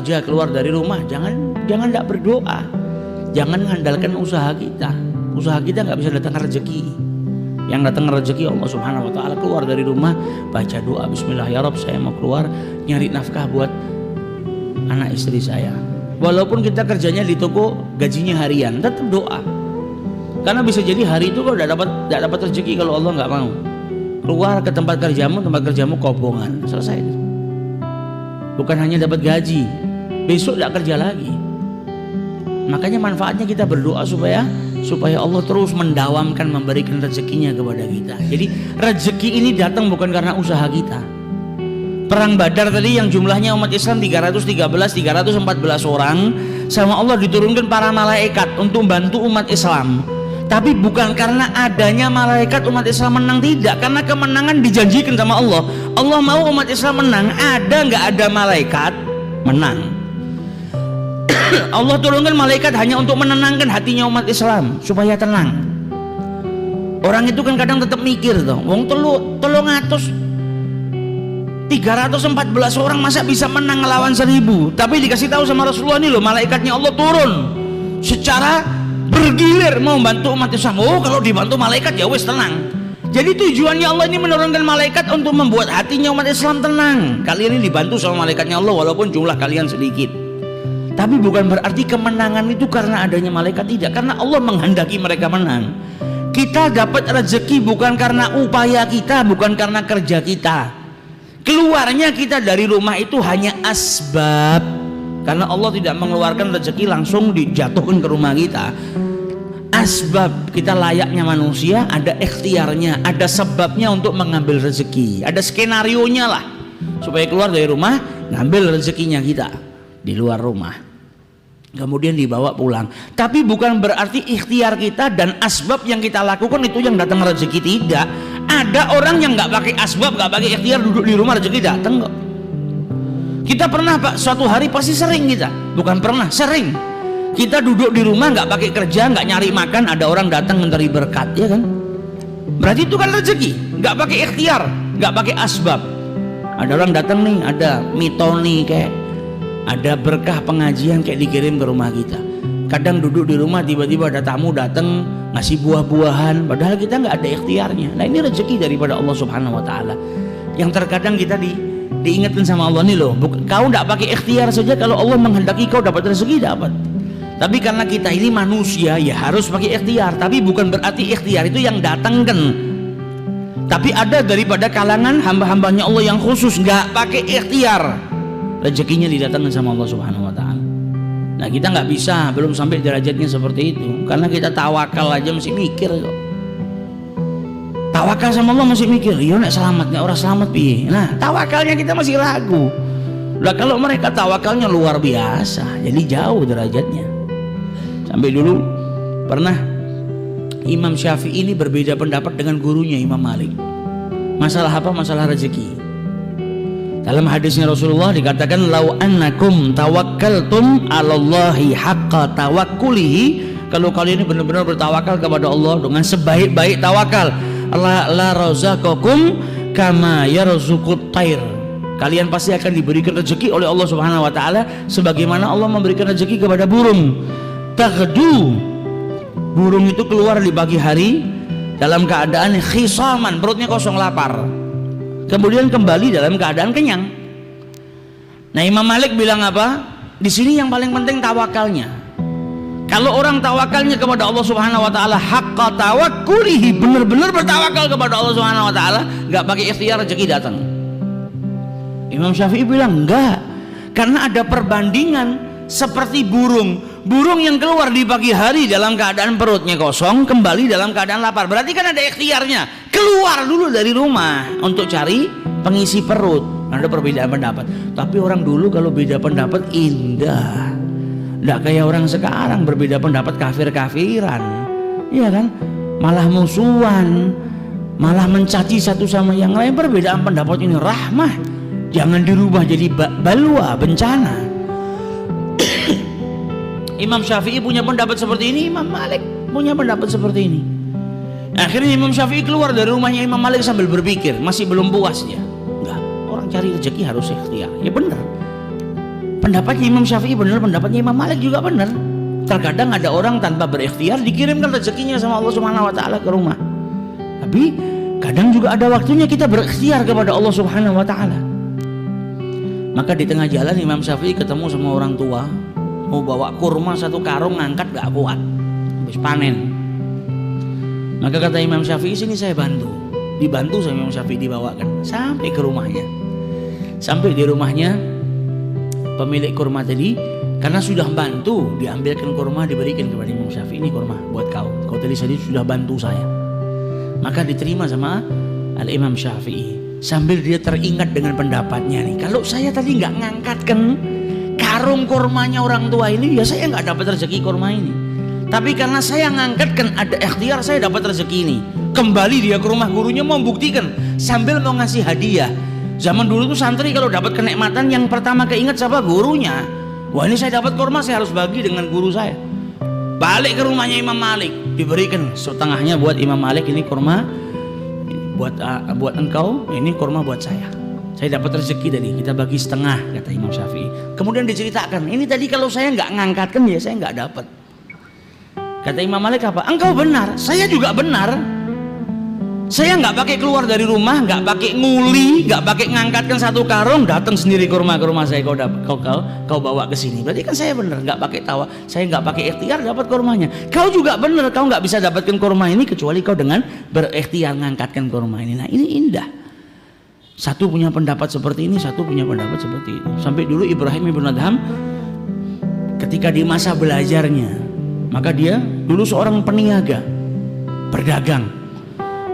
kerja, keluar dari rumah, jangan tidak berdoa, jangan mengandalkan usaha kita. Usaha kita nggak bisa datang rezeki. Yang datang rezeki Allah Subhanahu Wa Taala. Keluar dari rumah, baca doa, Bismillah ya Rob, saya mau keluar nyari nafkah buat anak istri saya. Walaupun kita kerjanya di toko, gajinya harian, tetap doa. Karena bisa jadi hari itu kalau tidak dapat rezeki kalau Allah nggak mau. Keluar ke tempat kerjamu kobongan, selesai. Bukan hanya dapat gaji, besok tidak kerja lagi. Makanya manfaatnya kita berdoa supaya Allah terus mendawamkan, memberikan rezekinya kepada kita. Jadi rezeki ini datang bukan karena usaha kita. Perang Badar tadi yang jumlahnya umat Islam 314 orang, sama Allah diturunkan para malaikat untuk bantu umat Islam. Tapi bukan karena adanya malaikat umat Islam menang, tidak, karena kemenangan dijanjikan sama Allah. Allah mau umat Islam menang, ada nggak ada malaikat menang. Allah turunkan malaikat hanya untuk menenangkan hatinya umat Islam supaya tenang. Orang itu kan kadang tetap mikir tuh, wong 314 orang masa bisa menang ngelawan 1000. Tapi dikasih tahu sama Rasulullah, nih loh malaikatnya Allah turun secara bergilir mau bantu umat Islam. Oh, kalau dibantu malaikat ya wes tenang. Jadi tujuannya Allah ini menurunkan malaikat untuk membuat hatinya umat Islam tenang. Kalian ini dibantu sama malaikatnya Allah walaupun jumlah kalian sedikit. Tapi bukan berarti kemenangan itu karena adanya malaikat, tidak, karena Allah menghendaki mereka menang. Kita dapat rezeki bukan karena upaya kita, bukan karena kerja kita. Keluarnya kita dari rumah itu hanya asbab, karena Allah tidak mengeluarkan rezeki langsung dijatuhkan ke rumah kita. Asbab, kita layaknya manusia, ada ikhtiarnya, ada sebabnya untuk mengambil rezeki, ada skenarionya lah supaya keluar dari rumah ngambil rezekinya kita di luar rumah, kemudian dibawa pulang. Tapi bukan berarti ikhtiar kita dan asbab yang kita lakukan itu yang datang rezeki, tidak. Ada orang yang nggak pakai asbab, nggak pakai ikhtiar, duduk di rumah rezeki datang kok. Kita pernah Pak, suatu hari pasti sering kita, bukan pernah, sering kita duduk di rumah nggak pakai kerja, nggak nyari makan, ada orang datang mencari berkat, ya kan? Berarti itu kan rezeki, nggak pakai ikhtiar, nggak pakai asbab. Ada orang datang nih, ada mitoni kayak ada berkah pengajian kayak dikirim ke rumah kita. Kadang duduk di rumah tiba-tiba ada tamu datang ngasih buah-buahan, padahal kita nggak ada ikhtiarnya. Nah ini rezeki daripada Allah Subhanahu Wa Taala. Yang terkadang kita diingatkan sama Allah, nih loh, kau nggak pakai ikhtiar saja, kalau Allah menghendaki kau dapat rezeki, dapat. Tapi karena kita ini manusia ya harus pakai ikhtiar. Tapi bukan berarti ikhtiar itu yang datangkan. Tapi ada daripada kalangan hamba-hambanya Allah yang khusus nggak pakai ikhtiar, rezekinya didatangkan sama Allah Subhanahu Wa Taala. Nah kita nggak bisa, belum sampai derajatnya seperti itu, karena kita tawakal aja masih mikir kok. Tawakal sama Allah masih mikir, iya nek selamat nek orang selamat piye. Nah tawakalnya kita masih ragu. Lah kalau mereka tawakalnya luar biasa, jadi jauh derajatnya. Sampai dulu pernah Imam Syafi'i ini berbeda pendapat dengan gurunya Imam Malik. Masalah apa? Masalah rezeki. Dalam hadisnya Rasulullah dikatakan, lau annakum tawakkaltum 'alallahi haqqa tawakkulihi, kalau kalian ini benar-benar bertawakal kepada Allah dengan sebaik-baik tawakal, la razaqakum kama yarzuqut thair, kalian pasti akan diberikan rezeki oleh Allah Subhanahu Wa Taala sebagaimana Allah memberikan rezeki kepada burung. Taghdu, burung itu keluar di pagi hari dalam keadaan khisaman, perutnya kosong lapar, kemudian kembali dalam keadaan kenyang. Nah Imam Malik bilang apa? Di sini yang paling penting tawakalnya. Kalau orang tawakalnya kepada Allah Subhanahu Wa Taala haqqa tawakkulihi, benar-benar bertawakal kepada Allah Subhanahu Wa Taala, nggak pakai ikhtiar, rezeki datang. Imam Syafi'i bilang enggak, karena ada perbandingan seperti burung yang keluar di pagi hari dalam keadaan perutnya kosong, kembali dalam keadaan lapar. Berarti kan ada ikhtiarnya, keluar dulu dari rumah untuk cari pengisi perut. Ada perbedaan pendapat, tapi orang dulu kalau beda pendapat indah, nggak kayak orang sekarang berbeda pendapat kafir-kafiran, iya kan? Malah musuhan, malah mencaci satu sama yang lain. Perbedaan pendapat ini rahmah, jangan dirubah jadi balwa, bencana. Imam Syafi'i punya pendapat seperti ini, Imam Malik punya pendapat seperti ini. Akhirnya Imam Syafi'i keluar dari rumahnya Imam Malik sambil berpikir, masih belum puas dia. Enggak, orang cari rezeki harus ikhtiar. Ya benar, Pendapatnya Imam Syafi'i benar, pendapatnya Imam Malik juga benar. Terkadang ada orang tanpa berikhtiar dikirimkan rezekinya sama Allah Subhanahu wa taala ke rumah. Tapi kadang juga ada waktunya kita berikhtiar kepada Allah Subhanahu wa taala. Maka di tengah jalan Imam Syafi'i ketemu sama orang tua, mau bawa kurma 1 karung, ngangkat gak kuat, habis panen. Maka kata Imam Syafi'i, sini saya bantu. Dibantu sama Imam Syafi'i, dibawakan sampai ke rumahnya. Sampai di rumahnya, pemilik kurma tadi, karena sudah bantu, diambilkan kurma, diberikan kepada Imam Syafi'i. Ini kurma buat kau tadi sudah bantu saya. Maka diterima sama Al-Imam Syafi'i. Sambil dia teringat dengan pendapatnya nih, kalau saya tadi nggak ngangkatkan karung kurmanya orang tua ini, ya saya nggak dapat rezeki kurma ini. Tapi karena saya ngangkatkan, ada ikhtiar, saya dapat rezeki ini. Kembali dia ke rumah gurunya mau buktikan, sambil mau ngasih hadiah. Zaman dulu tuh santri kalau dapat kenikmatan yang pertama keinget siapa? Gurunya. Wah, ini saya dapat kurma, saya harus bagi dengan guru saya. Balik ke rumahnya Imam Malik, diberikan setengahnya buat Imam Malik, ini kurma buat engkau, ini kurma buat saya dapat rezeki tadi, kita bagi setengah, kata Imam Syafi'i. Kemudian diceritakan, ini tadi kalau saya nggak ngangkatkan ya saya nggak dapat. Kata Imam Malik apa? Engkau benar, saya juga benar. Saya nggak pakai keluar dari rumah, nggak pakai nguli, nggak pakai ngangkatkan 1 karung, datang sendiri ke rumah saya, kau bawa ke sini. Berarti kan saya benar, nggak pakai tawa, saya nggak pakai ikhtiar dapat kurmanya. Kau juga benar, kau nggak bisa dapatkan kurma ini kecuali kau dengan berikhtiar ngangkatkan kurma ini. Nah, ini indah. Satu punya pendapat seperti ini, satu punya pendapat seperti itu. Sampai dulu Ibrahim ibn Adham ketika di masa belajarnya, maka dia dulu seorang peniaga, berdagang.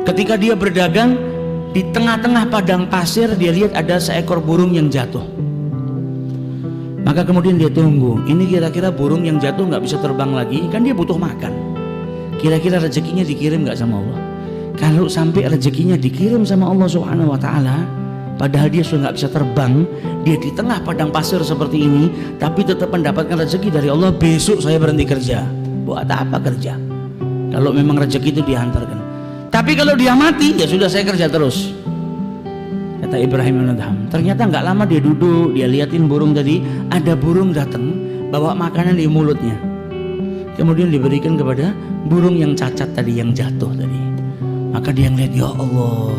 Ketika dia berdagang, di tengah-tengah padang pasir dia lihat ada seekor burung yang jatuh. Maka kemudian dia tunggu, ini kira-kira burung yang jatuh nggak bisa terbang lagi, kan dia butuh makan. Kira-kira rezekinya dikirim nggak sama Allah? Kalau sampai rezekinya dikirim sama Allah Subhanahu wa taala, padahal dia sudah nggak bisa terbang, dia di tengah padang pasir seperti ini, tapi tetap mendapatkan rezeki dari Allah. Besok saya berhenti kerja. Buat apa kerja? Kalau memang rezeki itu dihantarkan. Tapi kalau dia mati, ya sudah saya kerja terus. Kata Ibrahim bin Adham. Ternyata nggak lama dia duduk, dia liatin burung tadi, ada burung datang bawa makanan di mulutnya. Kemudian diberikan kepada burung yang cacat tadi, yang jatuh tadi. Maka dia ngeliat, ya Allah,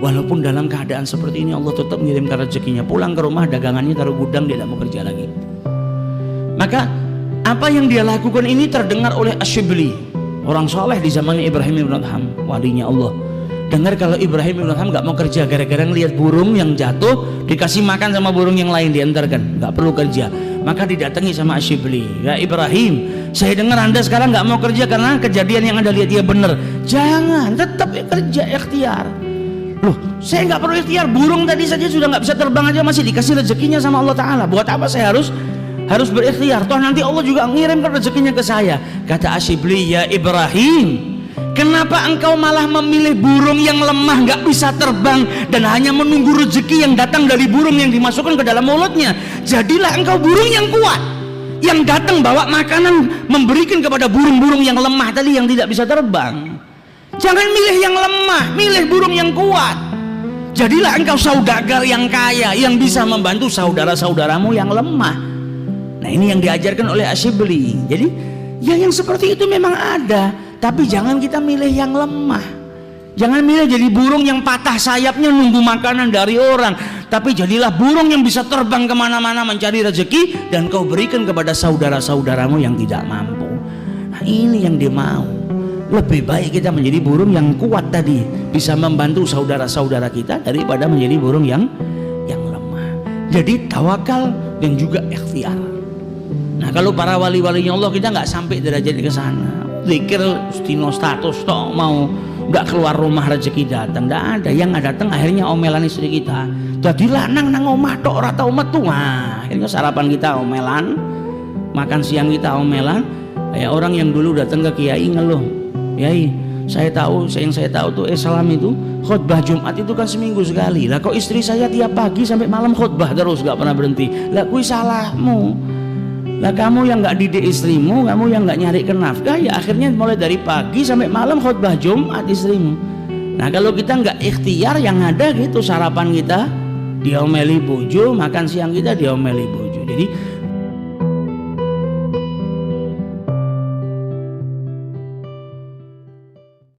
walaupun dalam keadaan seperti ini Allah tetap mengirimkan rezekinya. Pulang ke rumah, dagangannya taruh gudang, dia tidak mau kerja lagi. Maka apa yang dia lakukan ini terdengar oleh Asyibli, orang soleh di zamannya Ibrahim ibn Adham, walinya Allah. Dengar kalau Ibrahim ibn Adham nggak mau kerja gara-gara ngelihat burung yang jatuh, dikasih makan sama burung yang lain, diantarkan, nggak perlu kerja. Maka didatangi sama Asyibli, ya Ibrahim, saya dengar anda sekarang nggak mau kerja karena kejadian yang anda lihat dia benar. Jangan, tetap kerja, ikhtiar. Loh, saya nggak perlu ikhtiar, burung tadi saja sudah nggak bisa terbang aja masih dikasih rezekinya sama Allah Ta'ala. Buat apa saya harus berikhtiar? Toh nanti Allah juga ngirimkan rezekinya ke saya. Kata Asyibli, ya Ibrahim, kenapa engkau malah memilih burung yang lemah, nggak bisa terbang, dan hanya menunggu rezeki yang datang dari burung yang dimasukkan ke dalam mulutnya? Jadilah engkau burung yang kuat, yang datang bawa makanan, memberikan kepada burung-burung yang lemah tadi yang tidak bisa terbang. Jangan milih yang lemah, milih burung yang kuat. Jadilah engkau saudagar yang kaya, yang bisa membantu saudara-saudaramu yang lemah. Nah, ini yang diajarkan oleh Asyibli. Jadi ya yang seperti itu memang ada, tapi jangan kita milih yang lemah. Jangan milih jadi burung yang patah sayapnya nunggu makanan dari orang, tapi jadilah burung yang bisa terbang kemana-mana mencari rezeki dan kau berikan kepada saudara-saudaramu yang tidak mampu. Nah, ini yang dia mau. Lebih baik kita menjadi burung yang kuat tadi, bisa membantu saudara-saudara kita, daripada menjadi burung yang lemah. Jadi tawakal dan juga ikhtiar. Nah, kalau para wali-walinya Allah kita nggak sampai derajat ke sana. Zikir stino status toh, mau nggak keluar rumah rezeki datang, nggak ada. Yang nggak datang akhirnya omelan istri kita. Jadi lanang nang omah tok ora tau metu. Nah, akhirnya sarapan kita omelan, makan siang kita omelan. Kayak orang yang dulu datang ke kiai ngeluh, "Kiai, saya tahu tuh salam itu khutbah Jumat itu kan seminggu sekali. Lah kok istri saya tiap pagi sampai malam khutbah terus nggak pernah berhenti. Lah kui salahmu. Lah kamu yang nggak didik istrimu, kamu yang nggak nyari nafkah, ya akhirnya mulai dari pagi sampai malam khutbah Jumat istrimu." Nah, kalau kita nggak ikhtiar, yang ada gitu, sarapan kita diomeli bojo, makan siang kita diomeli bojo. Jadi